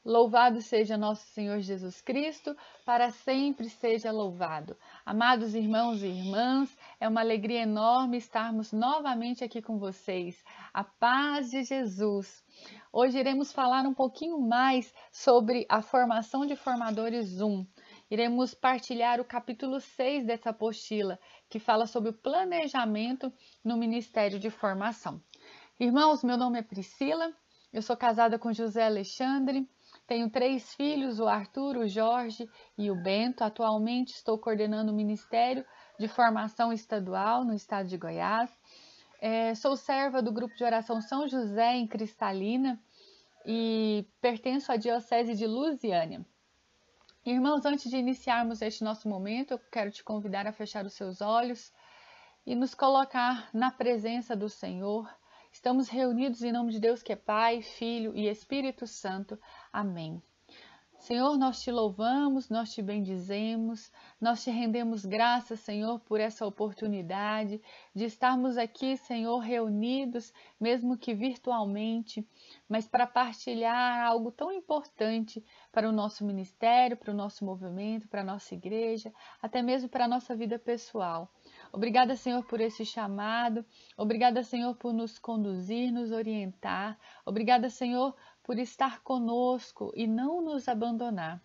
Louvado seja nosso Senhor Jesus Cristo, para sempre seja louvado. Amados irmãos e irmãs, é uma alegria enorme estarmos novamente aqui com vocês. A paz de Jesus. Hoje iremos falar um pouquinho mais sobre a formação de formadores 1. Iremos partilhar o capítulo 6 dessa apostila, que fala sobre o planejamento no Ministério de Formação. Irmãos, meu nome é Priscila, eu sou casada com José Alexandre. Tenho 3 filhos, o Arthur, o Jorge e o Bento. Atualmente estou coordenando o Ministério de Formação Estadual no estado de Goiás. Sou serva do Grupo de Oração São José em Cristalina e pertenço à Diocese de Lusiânia. Irmãos, antes de iniciarmos este nosso momento, eu quero te convidar a fechar os seus olhos e nos colocar na presença do Senhor. Estamos reunidos em nome de Deus que é Pai, Filho e Espírito Santo. Amém. Senhor, nós te louvamos, nós te bendizemos, nós te rendemos graças, Senhor, por essa oportunidade de estarmos aqui, Senhor, reunidos, mesmo que virtualmente, mas para partilhar algo tão importante para o nosso ministério, para o nosso movimento, para a nossa igreja, até mesmo para a nossa vida pessoal. Obrigada, Senhor, por esse chamado. Obrigada, Senhor, por nos conduzir, nos orientar. Obrigada, Senhor, por estar conosco e não nos abandonar.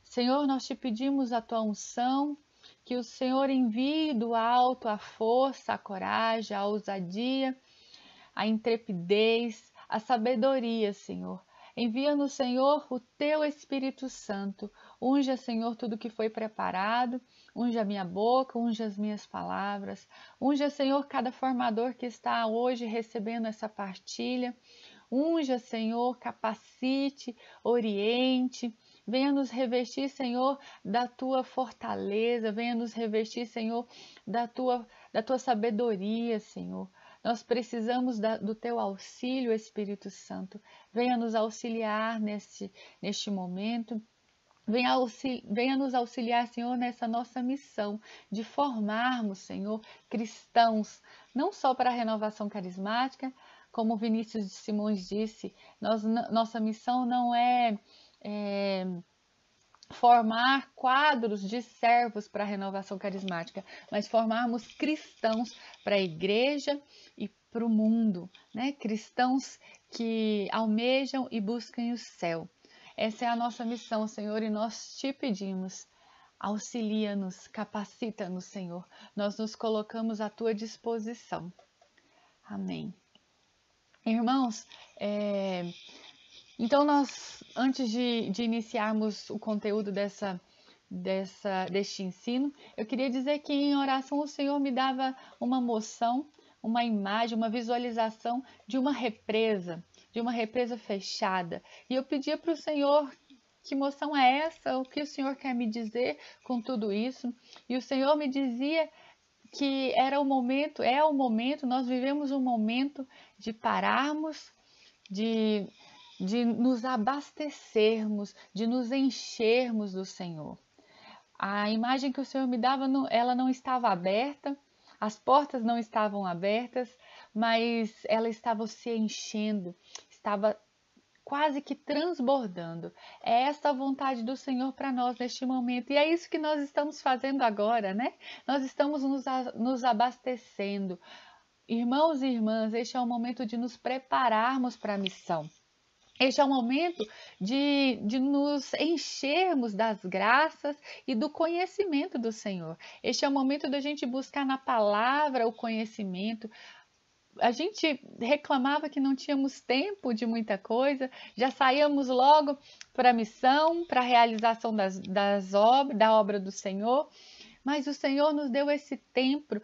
Senhor, nós te pedimos a tua unção, que o Senhor envie do alto a força, a coragem, a ousadia, a intrepidez, a sabedoria, Senhor. Envia-nos, Senhor, o teu Espírito Santo. Unja, Senhor, tudo que foi preparado. Unja a minha boca, unja as minhas palavras. Unja, Senhor, cada formador que está hoje recebendo essa partilha. Unja, Senhor, capacite, oriente. Venha nos revestir, Senhor, da tua fortaleza. Venha nos revestir, Senhor, da tua sabedoria, Senhor. Nós precisamos do teu auxílio, Espírito Santo. Venha nos auxiliar neste momento. Venha nos auxiliar, Senhor, nessa nossa missão de formarmos, Senhor, cristãos, não só para a renovação carismática, como Vinícius de Simões disse, nossa missão não é formar quadros de servos para a renovação carismática, mas formarmos cristãos para a igreja e para o mundo, né? Cristãos que almejam e buscam o céu. Essa é a nossa missão, Senhor, e nós te pedimos, auxilia-nos, capacita-nos, Senhor. Nós nos colocamos à tua disposição. Amém. Irmãos, então nós, antes de iniciarmos o conteúdo deste ensino, eu queria dizer que em oração o Senhor me dava uma moção, uma imagem, uma visualização de uma represa fechada. E eu pedia para o Senhor, que moção é essa? O que o Senhor quer me dizer com tudo isso? E o Senhor me dizia que é o momento, nós vivemos um momento de pararmos, de nos abastecermos, de nos enchermos do Senhor. A imagem que o Senhor me dava, ela não estava aberta, as portas não estavam abertas, mas ela estava se enchendo, estava quase que transbordando. É essa a vontade do Senhor para nós neste momento. E é isso que nós estamos fazendo agora, né? Nós estamos nos abastecendo. Irmãos e irmãs, este é o momento de nos prepararmos para a missão. Este é o momento de nos enchermos das graças e do conhecimento do Senhor. Este é o momento da gente buscar na palavra o conhecimento. A gente reclamava que não tínhamos tempo de muita coisa, já saíamos logo para a missão, para a realização da obra do Senhor, mas o Senhor nos deu esse tempo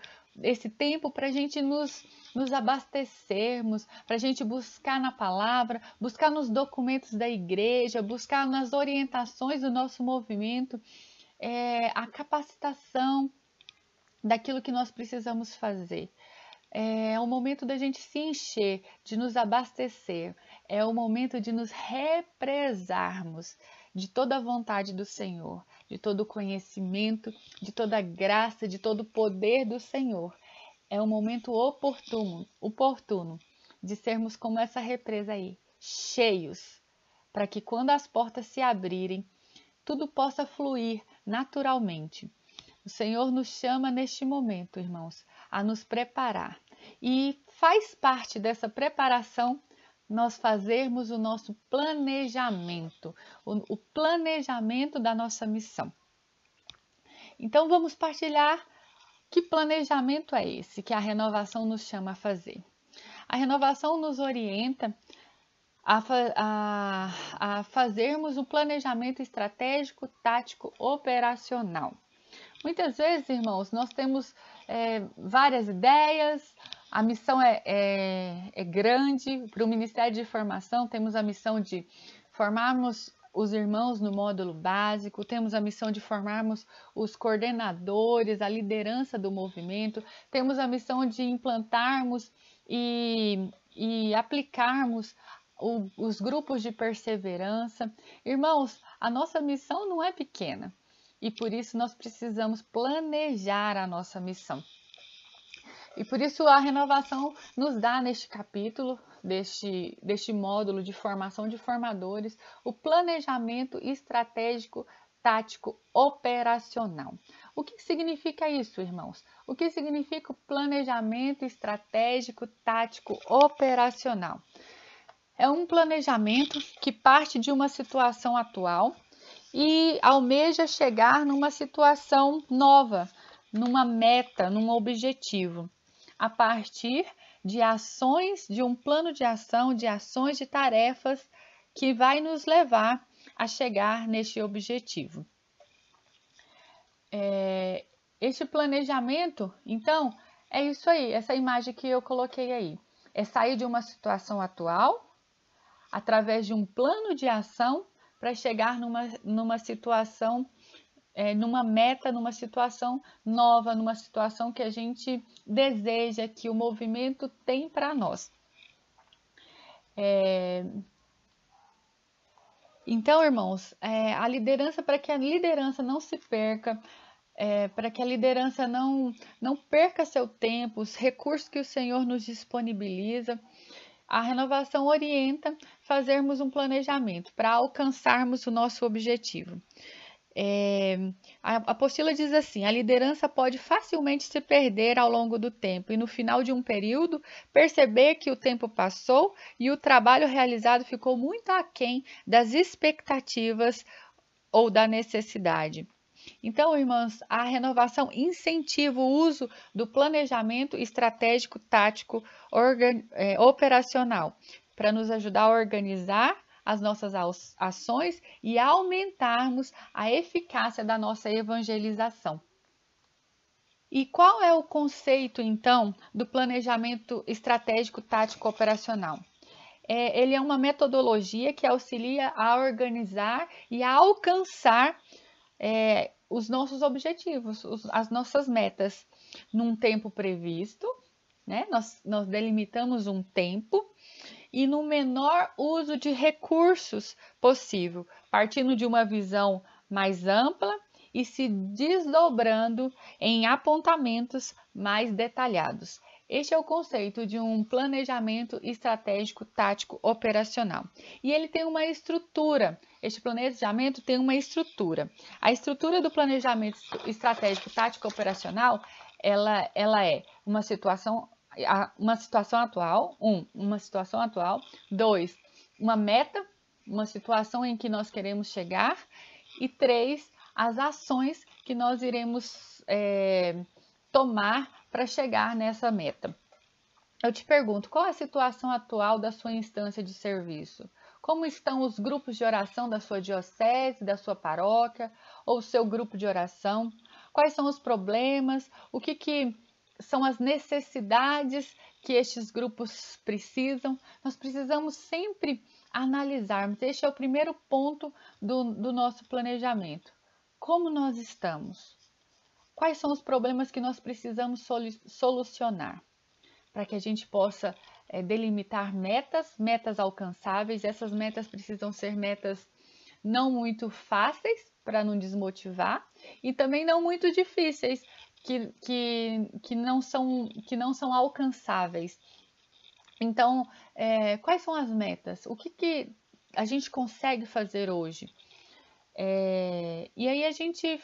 para a gente nos abastecermos, para a gente buscar na palavra, buscar nos documentos da igreja, buscar nas orientações do nosso movimento, a capacitação daquilo que nós precisamos fazer. É o momento da gente se encher, de nos abastecer. É o momento de nos represarmos de toda a vontade do Senhor, de todo o conhecimento, de toda a graça, de todo o poder do Senhor. É o momento oportuno de sermos como essa represa aí, cheios, para que quando as portas se abrirem, tudo possa fluir naturalmente. O Senhor nos chama neste momento, irmãos, a nos preparar. E faz parte dessa preparação nós fazermos o nosso planejamento, o planejamento da nossa missão. Então vamos partilhar que planejamento é esse que a renovação nos chama a fazer. A renovação nos orienta a fazermos um planejamento estratégico, tático, operacional. Muitas vezes, irmãos, nós temos várias ideias, a missão é grande. Para o Ministério de Formação, temos a missão de formarmos os irmãos no módulo básico, temos a missão de formarmos os coordenadores, a liderança do movimento, temos a missão de implantarmos e aplicarmos os grupos de perseverança. Irmãos, a nossa missão não é pequena e por isso nós precisamos planejar a nossa missão. E por isso a renovação nos dá neste capítulo, deste módulo de formação de formadores, o planejamento estratégico, tático, operacional. O que significa isso, irmãos? O que significa o planejamento estratégico, tático, operacional? É um planejamento que parte de uma situação atual e almeja chegar numa situação nova, numa meta, num objetivo, a partir de ações, de um plano de ação, de ações, de tarefas que vai nos levar a chegar neste objetivo. Este planejamento, então, é isso aí, essa imagem que eu coloquei aí. É sair de uma situação atual, através de um plano de ação, para chegar numa situação, numa meta, numa situação nova, numa situação que a gente deseja, que o movimento tem para nós. Então, irmãos, a liderança, para que a liderança não se perca, para que a liderança não perca seu tempo, os recursos que o Senhor nos disponibiliza, a renovação orienta fazermos um planejamento para alcançarmos o nosso objetivo. A apostila diz assim: a liderança pode facilmente se perder ao longo do tempo e no final de um período perceber que o tempo passou e o trabalho realizado ficou muito aquém das expectativas ou da necessidade. Então, irmãs, a renovação incentiva o uso do planejamento estratégico, tático, operacional, para nos ajudar a organizar as nossas ações e aumentarmos a eficácia da nossa evangelização. E qual é o conceito, então, do planejamento estratégico, tático, operacional? Ele é uma metodologia que auxilia a organizar e a alcançar os nossos objetivos, as nossas metas, num tempo previsto, né? Nós delimitamos um tempo e no menor uso de recursos possível, partindo de uma visão mais ampla e se desdobrando em apontamentos mais detalhados. Este é o conceito de um planejamento estratégico, tático, operacional. E ele tem uma estrutura. Este planejamento tem uma estrutura. A estrutura do planejamento estratégico, tático, operacional, ela é uma situação atual. Uma situação atual. 2, uma meta, uma situação em que nós queremos chegar. E 3, as ações que nós iremos tomar para chegar nessa meta. Eu te pergunto, qual é a situação atual da sua instância de serviço? Como estão os grupos de oração da sua diocese, da sua paróquia, ou o seu grupo de oração? Quais são os problemas? O que são as necessidades que estes grupos precisam? Nós precisamos sempre analisarmos. Este é o primeiro ponto do nosso planejamento. Como nós estamos? Quais são os problemas que nós precisamos solucionar? Para que a gente possa delimitar metas alcançáveis. Essas metas precisam ser metas não muito fáceis, para não desmotivar, e também não muito difíceis, que não são alcançáveis. Então, quais são as metas? O que a gente consegue fazer hoje? E aí a gente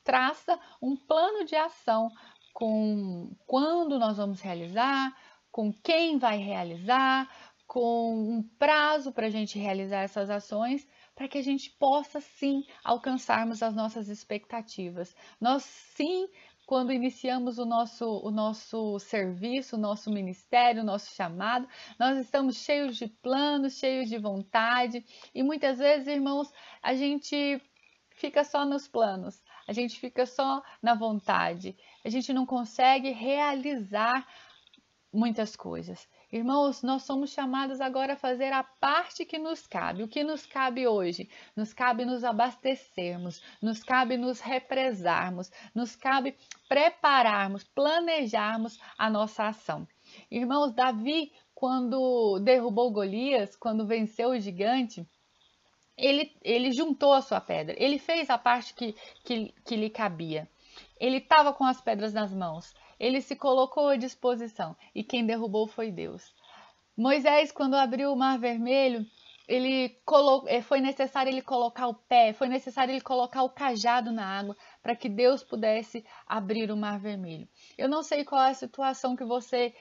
traça um plano de ação com quando nós vamos realizar, com quem vai realizar, com um prazo para a gente realizar essas ações, para que a gente possa sim alcançarmos as nossas expectativas. Nós sim, quando iniciamos o nosso serviço, o nosso ministério, o nosso chamado, nós estamos cheios de planos, cheios de vontade, e muitas vezes, irmãos, a gente fica só nos planos, a gente fica só na vontade, a gente não consegue realizar muitas coisas. Irmãos, nós somos chamados agora a fazer a parte que nos cabe. O que nos cabe hoje? Nos cabe nos abastecermos, nos cabe nos represarmos, nos cabe prepararmos, planejarmos a nossa ação. Irmãos, Davi, quando derrubou Golias, quando venceu o gigante, ele juntou a sua pedra, ele fez a parte que lhe cabia. Ele estava com as pedras nas mãos, ele se colocou à disposição e quem derrubou foi Deus. Moisés, quando abriu o Mar Vermelho, foi necessário ele colocar o pé, foi necessário ele colocar o cajado na água para que Deus pudesse abrir o Mar Vermelho. Eu não sei qual é a situação que você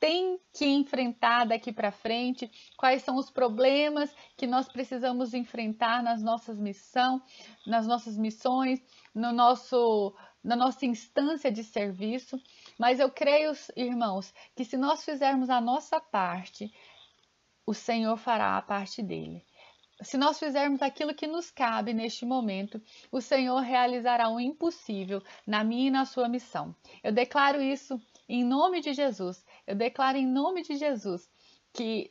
tem que enfrentar daqui para frente, quais são os problemas que nós precisamos enfrentar nas nossas missões, na nossa instância de serviço, mas eu creio, irmãos, que se nós fizermos a nossa parte, o Senhor fará a parte dele. Se nós fizermos aquilo que nos cabe neste momento, o Senhor realizará o impossível na minha e na sua missão. Eu declaro isso em nome de Jesus. Eu declaro em nome de Jesus que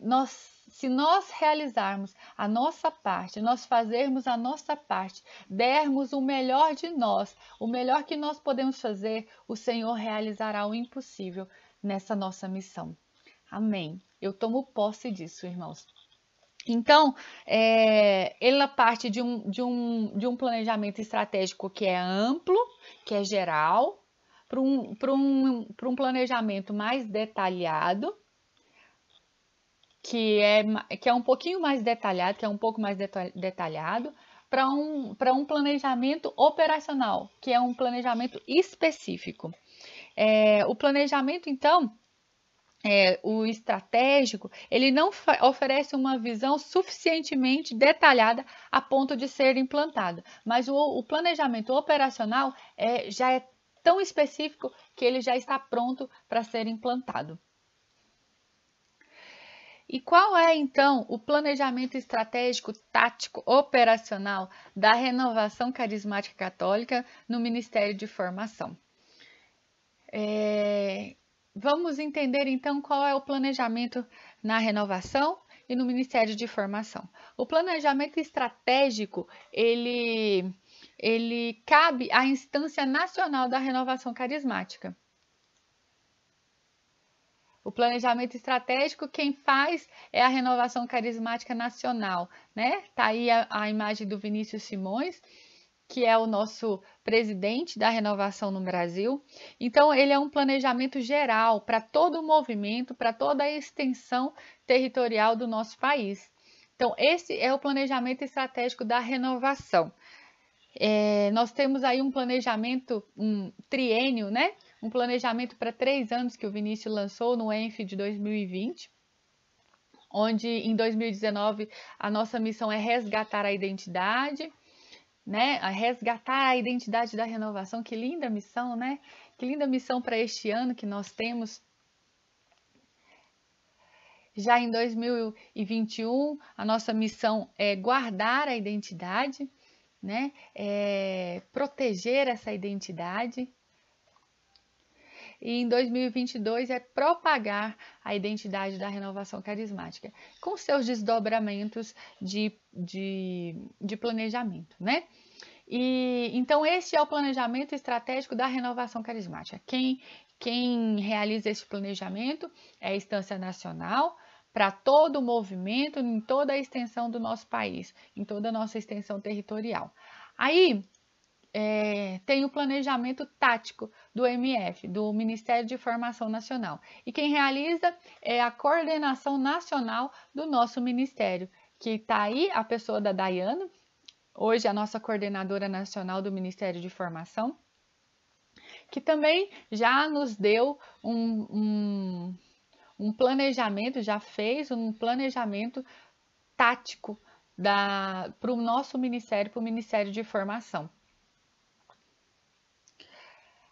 se nós realizarmos a nossa parte, nós fazermos a nossa parte, dermos o melhor de nós, o melhor que nós podemos fazer, o Senhor realizará o impossível nessa nossa missão. Amém. Eu tomo posse disso, irmãos. Então, ela parte de um planejamento estratégico que é amplo, que é geral, para um planejamento mais detalhado, que é um pouquinho mais detalhado, que é um pouco mais detalhado, para um planejamento operacional, que é um planejamento específico. O planejamento, então, o estratégico, ele não oferece uma visão suficientemente detalhada a ponto de ser implantado, mas o planejamento operacional já é tão específico que ele já está pronto para ser implantado. E qual é, então, o planejamento estratégico, tático, operacional da Renovação Carismática Católica no Ministério de Formação? Vamos entender, então, qual é o planejamento na Renovação e no Ministério de Formação. O planejamento estratégico, ele cabe à instância nacional da Renovação Carismática. O planejamento estratégico, quem faz é a Renovação Carismática Nacional, né? Tá aí a imagem do Vinícius Simões, que é o nosso presidente da Renovação no Brasil. Então, ele é um planejamento geral para todo o movimento, para toda a extensão territorial do nosso país. Então, esse é o planejamento estratégico da Renovação. Nós temos aí um planejamento, um triênio, né? Um planejamento para 3 anos que o Vinícius lançou no ENF de 2020, onde em 2019 a nossa missão é resgatar a identidade, né? A resgatar a identidade da renovação. Que linda missão, né? Que linda missão para este ano que nós temos. Já em 2021, a nossa missão é guardar a identidade, né? Proteger essa identidade. E em 2022 é propagar a identidade da Renovação Carismática, com seus desdobramentos de planejamento, né? E então esse é o planejamento estratégico da Renovação Carismática. Quem realiza esse planejamento é a instância nacional para todo o movimento, em toda a extensão do nosso país, em toda a nossa extensão territorial. Aí tem o planejamento tático do MF, do Ministério de Formação Nacional. E quem realiza é a coordenação nacional do nosso ministério, que está aí a pessoa da Dayana, hoje a nossa coordenadora nacional do Ministério de Formação, que também já nos deu um planejamento, já fez um planejamento tático para o nosso ministério, para o Ministério de Formação.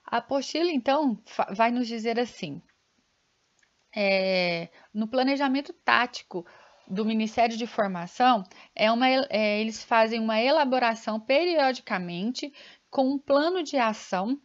A apostila, então, vai nos dizer assim, no planejamento tático do Ministério de Formação, eles fazem uma elaboração periodicamente com um plano de ação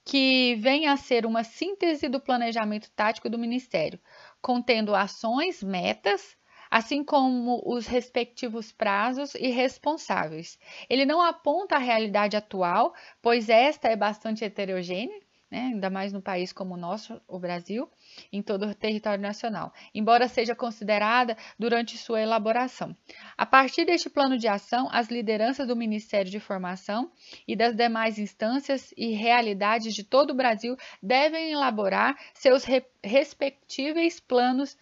que vem a ser uma síntese do planejamento tático do Ministério, contendo ações, metas, assim como os respectivos prazos e responsáveis. Ele não aponta a realidade atual, pois esta é bastante heterogênea, né? Ainda mais no país como o nosso, o Brasil, em todo o território nacional, embora seja considerada durante sua elaboração. A partir deste plano de ação, as lideranças do Ministério de Formação e das demais instâncias e realidades de todo o Brasil devem elaborar seus respectivos planos,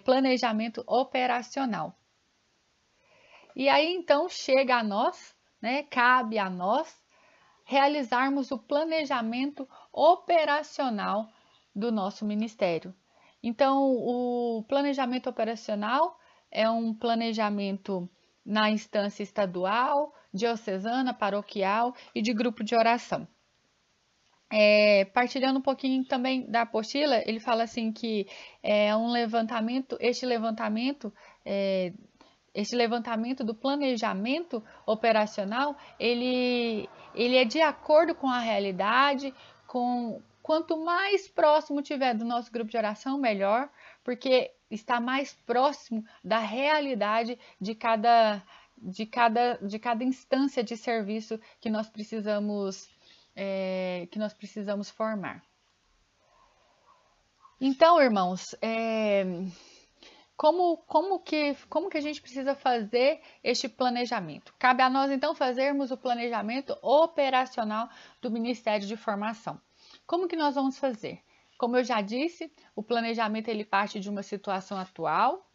planejamento operacional. E aí então chega a nós, né, cabe a nós realizarmos o planejamento operacional do nosso ministério. Então, o planejamento operacional é um planejamento na instância estadual, diocesana, paroquial e de grupo de oração. Partilhando um pouquinho também da apostila, ele fala assim que um levantamento, este levantamento do planejamento operacional, ele é de acordo com a realidade, quanto mais próximo tiver do nosso grupo de oração, melhor, porque está mais próximo da realidade de cada instância de serviço que nós precisamos formar. Então, irmãos, como que a gente precisa fazer este planejamento? Cabe a nós, então, fazermos o planejamento operacional do Ministério de Formação. Como que nós vamos fazer? Como eu já disse, o planejamento ele parte de uma situação atual,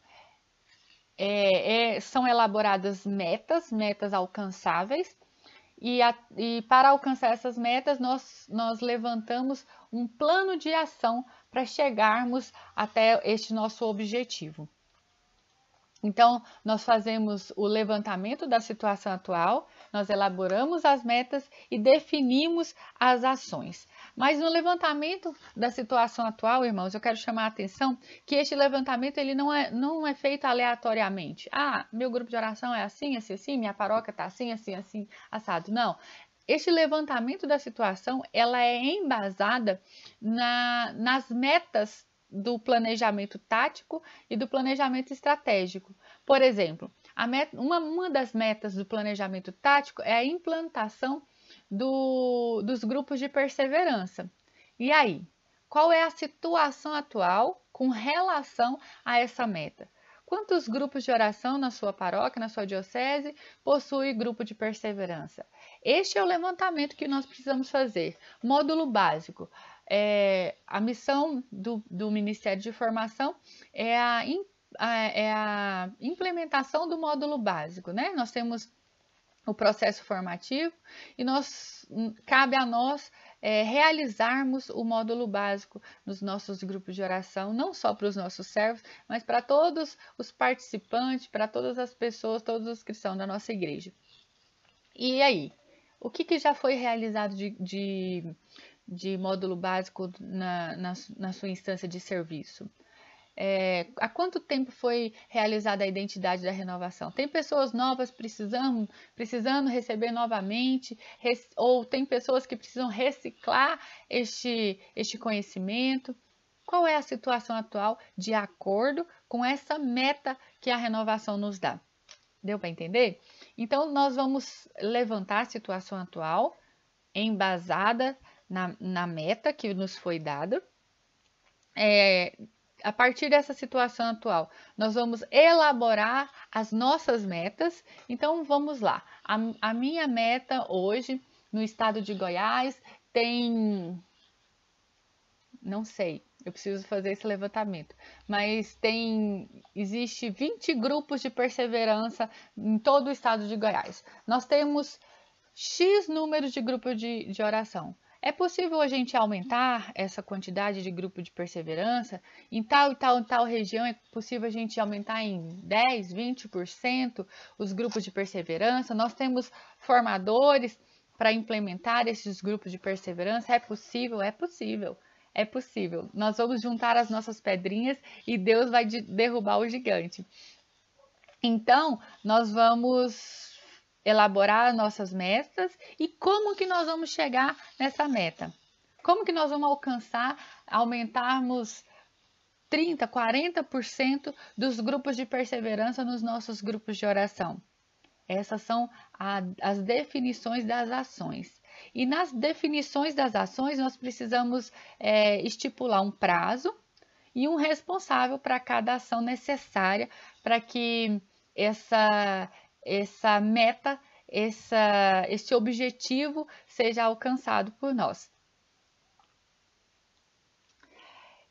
são elaboradas metas alcançáveis, e para alcançar essas metas, nós levantamos um plano de ação para chegarmos até este nosso objetivo. Então, nós fazemos o levantamento da situação atual, nós elaboramos as metas e definimos as ações. Mas no levantamento da situação atual, irmãos, eu quero chamar a atenção que este levantamento ele não é feito aleatoriamente. Ah, meu grupo de oração é assim, assim, assim, minha paróquia está assim, assim, assim, assado. Não. Este levantamento da situação, ela é embasada nas metas do planejamento tático e do planejamento estratégico. Por exemplo, uma das metas do planejamento tático é a implantação dos grupos de perseverança. E aí, qual é a situação atual com relação a essa meta? Quantos grupos de oração na sua paróquia, na sua diocese, possui grupo de perseverança? Este é o levantamento que nós precisamos fazer. Módulo básico. A missão do Ministério de Formação é a implementação do módulo básico, né? Nós temos o processo formativo e cabe a nós realizarmos o módulo básico nos nossos grupos de oração, não só para os nossos servos, mas para todos os participantes, para todas as pessoas, todos os cristãos da nossa igreja. E aí, o que já foi realizado de módulo básico na sua instância de serviço? Há quanto tempo foi realizada a identidade da renovação? Tem pessoas novas precisando receber novamente, ou tem pessoas que precisam reciclar este conhecimento? Qual é a situação atual de acordo com essa meta que a renovação nos dá? Deu para entender? Então, nós vamos levantar a situação atual embasada na meta que nos foi dada. A partir dessa situação atual, nós vamos elaborar as nossas metas. Então, vamos lá. A minha meta hoje, no estado de Goiás, tem, não sei, Eu preciso fazer esse levantamento. Mas existe 20 grupos de perseverança em todo o estado de Goiás. Nós temos X números de grupos de oração. É possível a gente aumentar essa quantidade de grupo de perseverança? Em tal e tal região é possível a gente aumentar em 10, 20% os grupos de perseverança? Nós temos formadores para implementar esses grupos de perseverança? É possível? É possível. É possível. Nós vamos juntar as nossas pedrinhas e Deus vai derrubar o gigante. Então, nós vamos elaborar nossas metas e como que nós vamos chegar nessa meta? Como que nós vamos alcançar, aumentarmos 30, 40% dos grupos de perseverança nos nossos grupos de oração? Essas são as definições das ações. E nas definições das ações, nós precisamos estipular um prazo e um responsável para cada ação necessária para que essa meta, esse objetivo seja alcançado por nós.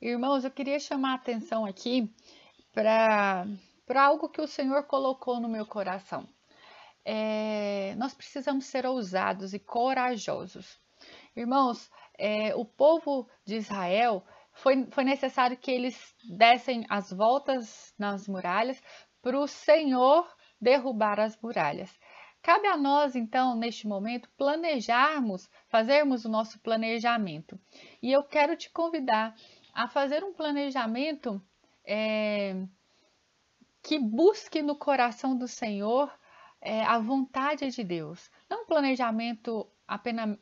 Irmãos, eu queria chamar a atenção aqui para algo que o Senhor colocou no meu coração. Nós precisamos ser ousados e corajosos. Irmãos, o povo de Israel, foi necessário que eles dessem as voltas nas muralhas para o Senhor derrubar as muralhas. Cabe a nós, então, neste momento, planejarmos, fazermos o nosso planejamento. E eu quero te convidar a fazer um planejamento que busque no coração do Senhor a vontade de Deus. Não um planejamento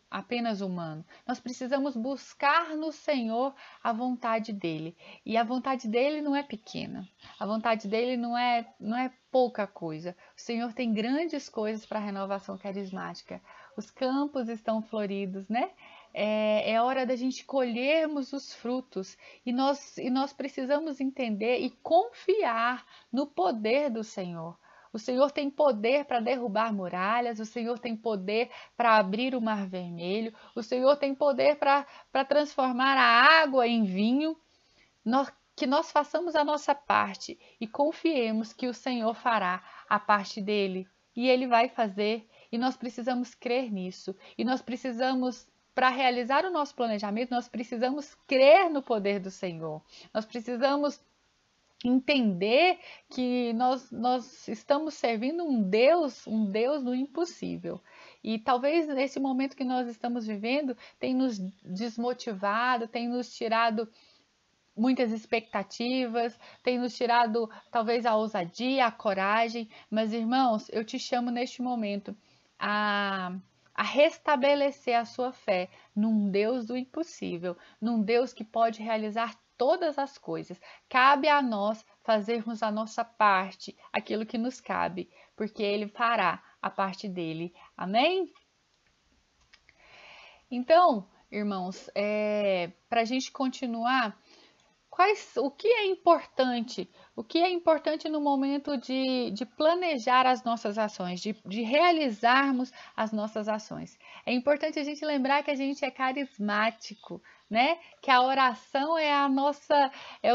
apenas humano. Nós precisamos buscar no Senhor a vontade dele. E a vontade dele não é pequena. A vontade dele não é pouca coisa. O Senhor tem grandes coisas para a renovação carismática. Os campos estão floridos, né? É hora da gente colhermos os frutos. E nós precisamos entender e confiar no poder do Senhor. O Senhor tem poder para derrubar muralhas, o Senhor tem poder para abrir o mar vermelho, o Senhor tem poder para transformar a água em vinho. Que nós façamos a nossa parte e confiemos que o Senhor fará a parte dele. E ele vai fazer, e nós precisamos crer nisso. E nós precisamos, para realizar o nosso planejamento, nós precisamos crer no poder do Senhor. Nós precisamos entender que nós estamos servindo um Deus do impossível. E talvez nesse momento que nós estamos vivendo tenha nos desmotivado, tenha nos tirado muitas expectativas, tem nos tirado talvez a ousadia, a coragem. Mas, irmãos, eu te chamo neste momento a restabelecer a sua fé num Deus do impossível, num Deus que pode realizar todas as coisas. Cabe a nós fazermos a nossa parte, aquilo que nos cabe, porque Ele fará a parte dele. Amém? Então, irmãos, para a gente continuar, o que é importante? O que é importante no momento de planejar as nossas ações, de realizarmos as nossas ações? É importante a gente lembrar que a gente é carismático, né? Que a oração é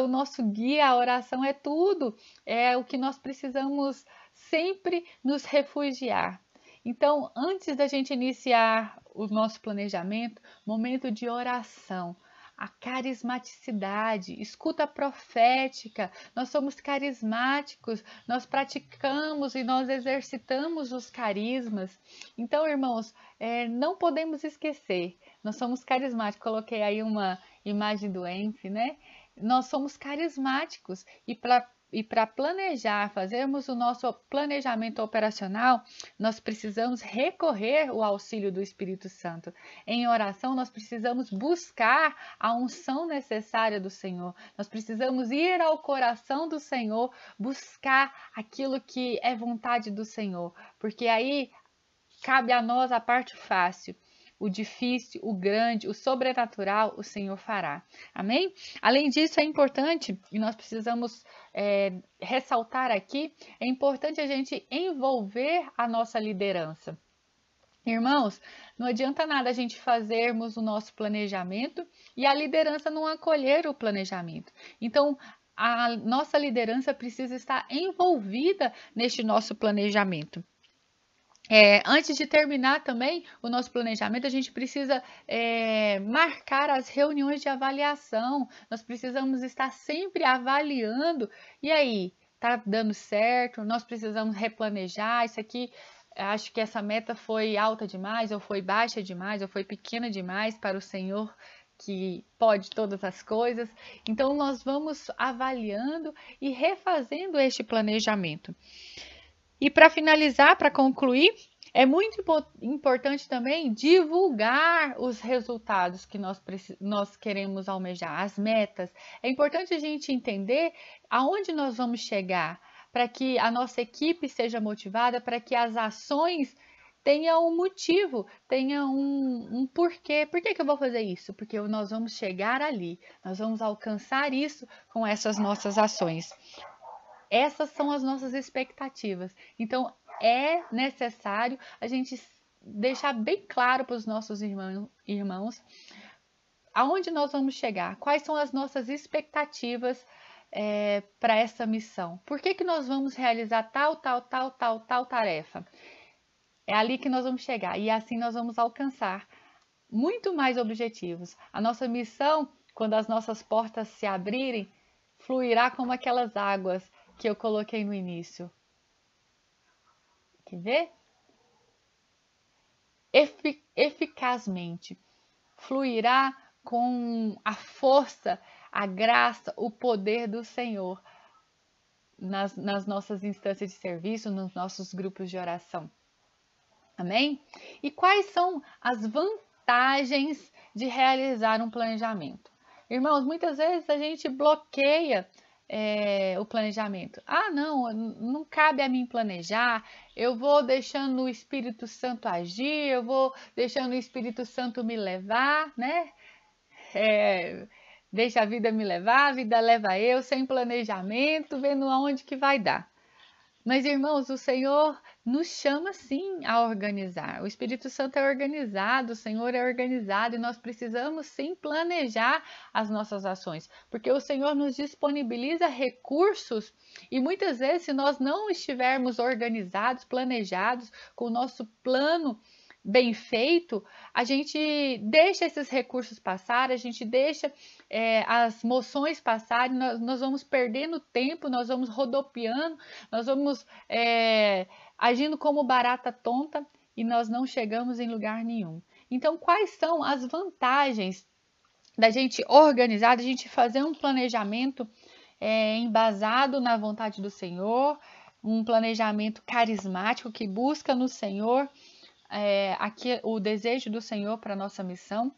o nosso guia, a oração é tudo, é o que nós precisamos sempre nos refugiar. Então, antes da gente iniciar o nosso planejamento, momento de oração, a carismaticidade, escuta profética, nós somos carismáticos, nós praticamos e nós exercitamos os carismas. Então, irmãos, não podemos esquecer, nós somos carismáticos. Coloquei aí uma imagem do Enfe, né? Nós somos carismáticos e para planejar, fazermos o nosso planejamento operacional, nós precisamos recorrer ao auxílio do Espírito Santo. Em oração, nós precisamos buscar a unção necessária do Senhor. Nós precisamos ir ao coração do Senhor, buscar aquilo que é vontade do Senhor, porque aí cabe a nós a parte fácil. O difícil, o grande, o sobrenatural, o Senhor fará. Amém? Além disso, é importante, e nós precisamos ressaltar aqui, é importante a gente envolver a nossa liderança. Irmãos, não adianta nada a gente fazermos o nosso planejamento e a liderança não acolher o planejamento. Então, a nossa liderança precisa estar envolvida neste nosso planejamento. Antes de terminar também o nosso planejamento, a gente precisa marcar as reuniões de avaliação. Nós precisamos estar sempre avaliando. E aí, tá dando certo? Nós precisamos replanejar. Isso aqui, acho que essa meta foi alta demais, ou foi baixa demais, ou foi pequena demais para o Senhor que pode todas as coisas. Então, nós vamos avaliando e refazendo este planejamento. E para finalizar, para concluir, é muito importante também divulgar os resultados que nós queremos almejar, as metas. É importante a gente entender aonde nós vamos chegar, para que a nossa equipe seja motivada, para que as ações tenham um motivo, tenham um porquê. Por que eu vou fazer isso? Porque nós vamos chegar ali, nós vamos alcançar isso com essas nossas ações. Essas são as nossas expectativas. Então, é necessário a gente deixar bem claro para os nossos irmãos aonde nós vamos chegar, quais são as nossas expectativas para essa missão. Por que nós vamos realizar tal tarefa? É ali que nós vamos chegar e assim nós vamos alcançar muito mais objetivos. A nossa missão, quando as nossas portas se abrirem, fluirá como aquelas águas que eu coloquei no início. Quer ver? Eficazmente. Fluirá com a força, a graça, o poder do Senhor nas nossas instâncias de serviço, nos nossos grupos de oração. Amém? E quais são as vantagens de realizar um planejamento? Irmãos, muitas vezes a gente bloqueia o planejamento. Não cabe a mim planejar, eu vou deixando o Espírito Santo agir, eu vou deixando o Espírito Santo me levar, né? Deixa a vida me levar, a vida leva eu, sem planejamento, vendo aonde que vai dar. Mas, irmãos, o Senhor nos chama sim a organizar. O Espírito Santo é organizado, o Senhor é organizado e nós precisamos sim planejar as nossas ações, porque o Senhor nos disponibiliza recursos e muitas vezes, se nós não estivermos organizados, planejados, com o nosso plano bem feito, a gente deixa esses recursos passar, a gente deixa as moções passarem, nós vamos perdendo tempo, nós vamos rodopiando, nós vamos agindo como barata tonta e nós não chegamos em lugar nenhum. Então, quais são as vantagens da gente organizar, da gente fazer um planejamento embasado na vontade do Senhor, um planejamento carismático que busca no Senhor o desejo do Senhor para a nossa missão?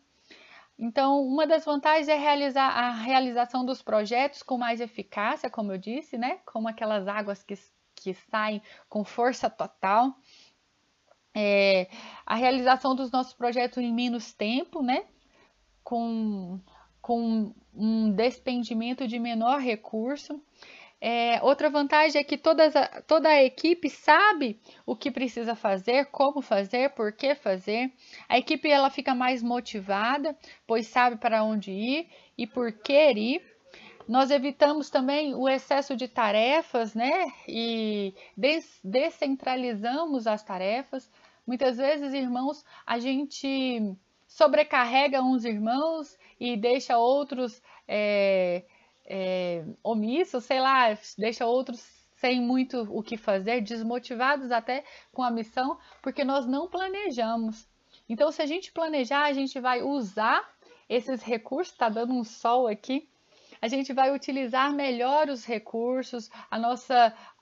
Então, uma das vantagens é a realização dos projetos com mais eficácia, como eu disse, né? Como aquelas águas que saem com força total. A realização dos nossos projetos em menos tempo, né? Com um despendimento de menor recurso. Outra vantagem é que toda a equipe sabe o que precisa fazer, como fazer, por que fazer. A equipe ela fica mais motivada, pois sabe para onde ir e por que ir. Nós evitamos também o excesso de tarefas, né? E descentralizamos as tarefas. Muitas vezes, irmãos, a gente sobrecarrega uns irmãos e deixa outros omissos, sei lá, deixa outros sem muito o que fazer, desmotivados até com a missão, porque nós não planejamos. Então, se a gente planejar, a gente vai usar esses recursos, tá dando um sol aqui, a gente vai utilizar melhor os recursos,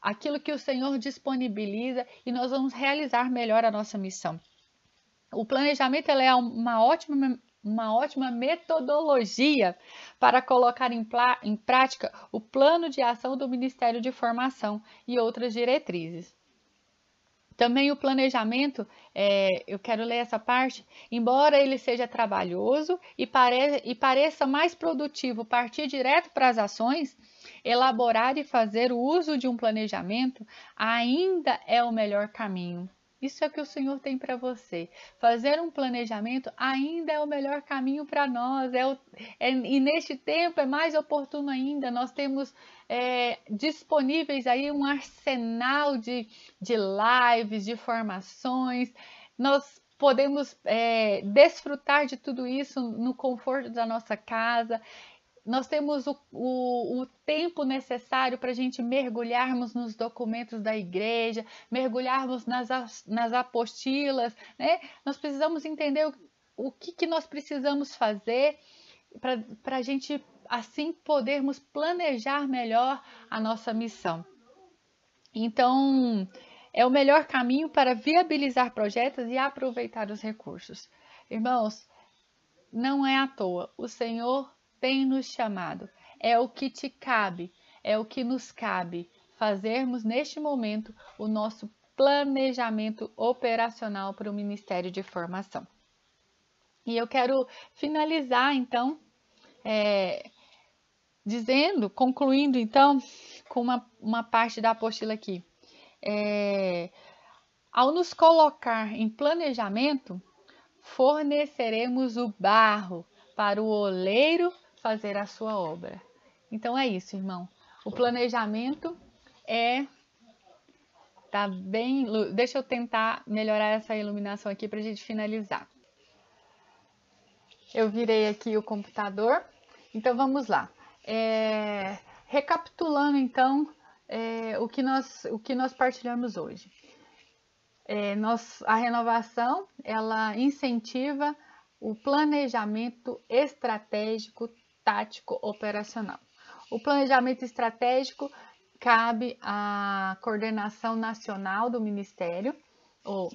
aquilo que o Senhor disponibiliza e nós vamos realizar melhor a nossa missão. O planejamento é uma ótima metodologia para colocar em prática o plano de ação do Ministério de Formação e outras diretrizes. Também o planejamento, eu quero ler essa parte, embora ele seja trabalhoso e pareça mais produtivo partir direto para as ações, elaborar e fazer o uso de um planejamento ainda é o melhor caminho. Isso é o que o Senhor tem para você. Fazer um planejamento ainda é o melhor caminho para nós. E neste tempo é mais oportuno ainda. Nós temos disponíveis aí um arsenal de lives, de formações. Nós podemos desfrutar de tudo isso no conforto da nossa casa. Nós temos o tempo necessário para a gente mergulharmos nos documentos da igreja, mergulharmos nas apostilas, né? Nós precisamos entender o que nós precisamos fazer para a gente, assim, podermos planejar melhor a nossa missão. Então, é o melhor caminho para viabilizar projetos e aproveitar os recursos. Irmãos, não é à toa. O Senhor tem nos chamado. É o que te cabe, é o que nos cabe fazermos neste momento o nosso planejamento operacional para o Ministério de Formação. E eu quero finalizar, então, concluindo, então, com uma parte da apostila aqui. Ao nos colocar em planejamento, forneceremos o barro para o oleiro fazer a sua obra. Então é isso, irmão. O planejamento tá bem. Deixa eu tentar melhorar essa iluminação aqui para a gente finalizar. Eu virei aqui o computador. Então vamos lá. Recapitulando então o que nós partilhamos hoje. A renovação, ela incentiva o planejamento estratégico, tático, operacional. O planejamento estratégico cabe à coordenação nacional do Ministério, ou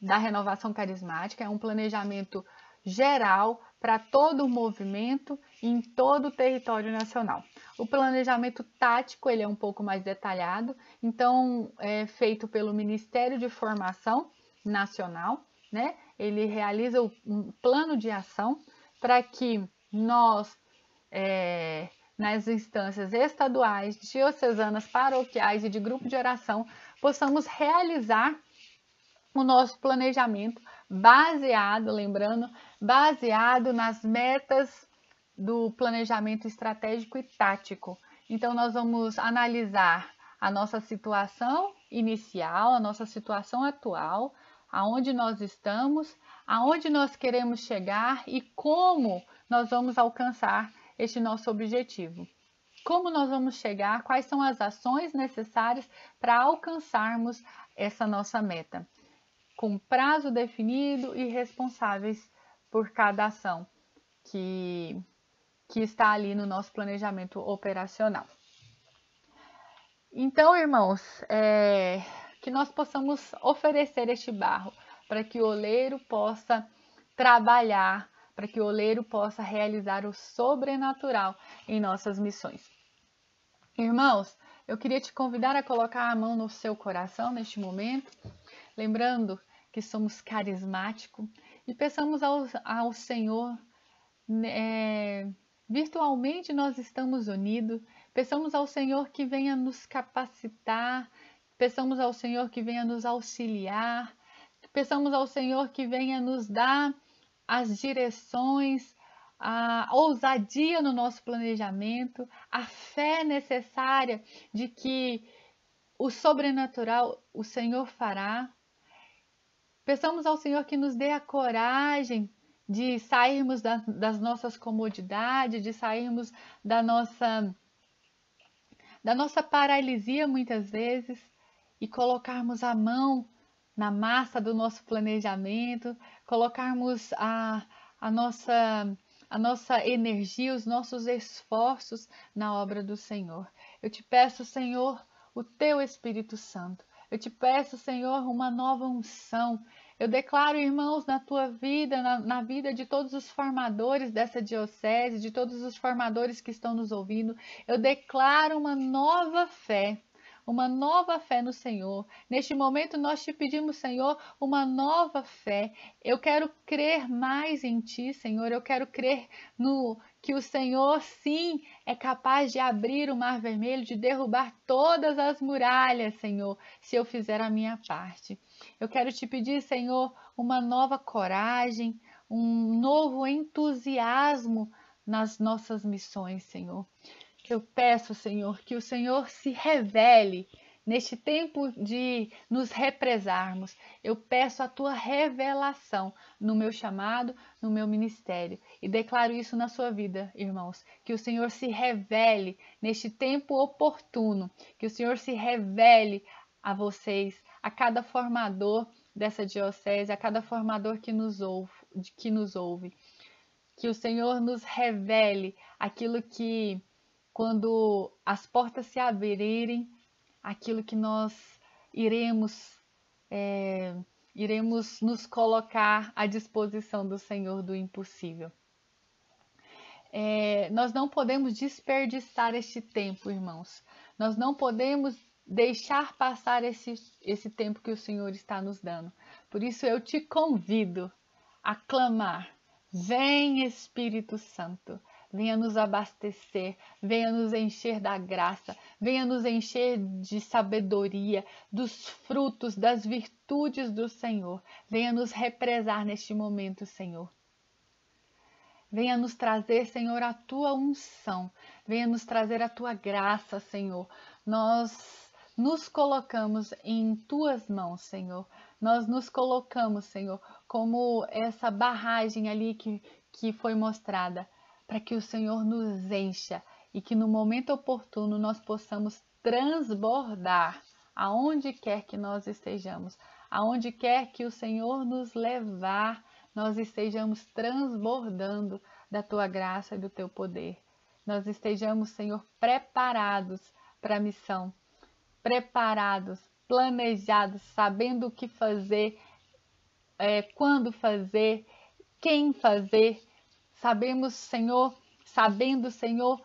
da renovação carismática, é um planejamento geral para todo o movimento em todo o território nacional. O planejamento tático, ele é um pouco mais detalhado, então é feito pelo Ministério de Formação Nacional, né? Ele realiza um plano de ação para que nós, nas instâncias estaduais, diocesanas, paroquiais e de grupo de oração, possamos realizar o nosso planejamento baseado nas metas do planejamento estratégico e tático. Então, nós vamos analisar a nossa situação inicial, a nossa situação atual, aonde nós estamos, aonde nós queremos chegar e como nós vamos alcançar este nosso objetivo. Como nós vamos chegar, quais são as ações necessárias para alcançarmos essa nossa meta, com prazo definido e responsáveis por cada ação que está ali no nosso planejamento operacional. Então, irmãos, que nós possamos oferecer este barro para que o oleiro possa trabalhar, para que o oleiro possa realizar o sobrenatural em nossas missões. Irmãos, eu queria te convidar a colocar a mão no seu coração neste momento, lembrando que somos carismáticos e peçamos ao Senhor, virtualmente nós estamos unidos, peçamos ao Senhor que venha nos capacitar, peçamos ao Senhor que venha nos auxiliar, peçamos ao Senhor que venha nos dar as direções, a ousadia no nosso planejamento, a fé necessária de que o sobrenatural o Senhor fará. Peçamos ao Senhor que nos dê a coragem de sairmos das nossas comodidades, de sairmos da nossa paralisia muitas vezes e colocarmos a mão na massa do nosso planejamento, colocarmos a nossa energia, os nossos esforços na obra do Senhor. Eu te peço, Senhor, o teu Espírito Santo. Eu te peço, Senhor, uma nova unção. Eu declaro, irmãos, na tua vida, na vida de todos os formadores dessa diocese, de todos os formadores que estão nos ouvindo, eu declaro uma nova fé no Senhor. Neste momento nós te pedimos, Senhor, uma nova fé. Eu quero crer mais em Ti, Senhor. Eu quero crer que o Senhor sim é capaz de abrir o Mar Vermelho, de derrubar todas as muralhas, Senhor, se eu fizer a minha parte. Eu quero te pedir, Senhor, uma nova coragem, um novo entusiasmo nas nossas missões, Senhor. Eu peço, Senhor, que o Senhor se revele neste tempo de nos represarmos. Eu peço a tua revelação no meu chamado, no meu ministério. E declaro isso na sua vida, irmãos. Que o Senhor se revele neste tempo oportuno. Que o Senhor se revele a vocês, a cada formador dessa diocese, a cada formador que nos ouve. Que o Senhor nos revele aquilo que, quando as portas se abrirem, aquilo que nós iremos nos colocar à disposição do Senhor do impossível. Nós não podemos desperdiçar este tempo, irmãos. Nós não podemos deixar passar esse tempo que o Senhor está nos dando. Por isso eu te convido a clamar: vem, Espírito Santo, venha nos abastecer, venha nos encher da graça, venha nos encher de sabedoria, dos frutos, das virtudes do Senhor. Venha nos represar neste momento, Senhor. Venha nos trazer, Senhor, a tua unção. Venha nos trazer a tua graça, Senhor. Nós nos colocamos em tuas mãos, Senhor. Nós nos colocamos, Senhor, como essa barragem ali que foi mostrada, para que o Senhor nos encha e que no momento oportuno nós possamos transbordar aonde quer que nós estejamos, aonde quer que o Senhor nos levar, nós estejamos transbordando da tua graça e do teu poder. Nós estejamos, Senhor, preparados para a missão, preparados, planejados, sabendo o que fazer, quando fazer, quem fazer. Sabendo, Senhor,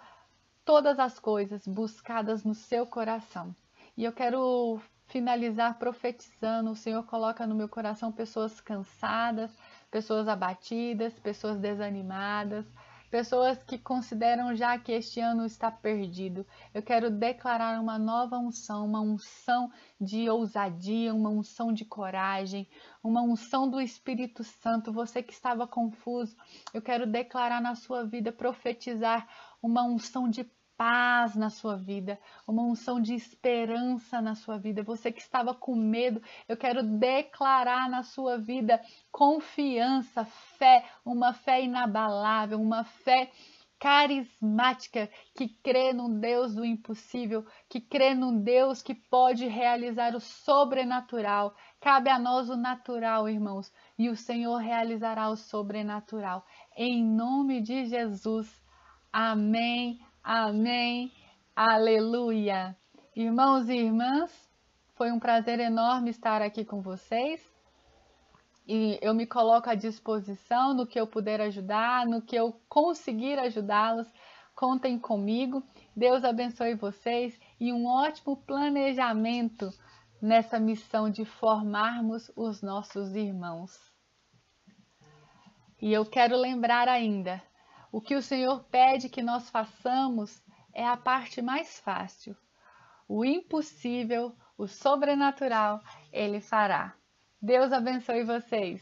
todas as coisas buscadas no seu coração. E eu quero finalizar profetizando. O Senhor coloca no meu coração pessoas cansadas, pessoas abatidas, pessoas desanimadas, pessoas que consideram já que este ano está perdido. Eu quero declarar uma nova unção, uma unção de ousadia, uma unção de coragem, uma unção do Espírito Santo. Você que estava confuso, eu quero declarar na sua vida, profetizar uma unção de paz na sua vida, uma unção de esperança na sua vida. Você que estava com medo, eu quero declarar na sua vida confiança, fé, uma fé inabalável, uma fé carismática, que crê num Deus do impossível, que crê num Deus que pode realizar o sobrenatural. Cabe a nós o natural, irmãos, e o Senhor realizará o sobrenatural. Em nome de Jesus. Amém. Amém, aleluia. Irmãos e irmãs, foi um prazer enorme estar aqui com vocês. E eu me coloco à disposição no que eu puder ajudar, no que eu conseguir ajudá-los. Contem comigo. Deus abençoe vocês e um ótimo planejamento nessa missão de formarmos os nossos irmãos. E eu quero lembrar ainda, o que o Senhor pede que nós façamos é a parte mais fácil. O impossível, o sobrenatural, Ele fará. Deus abençoe vocês.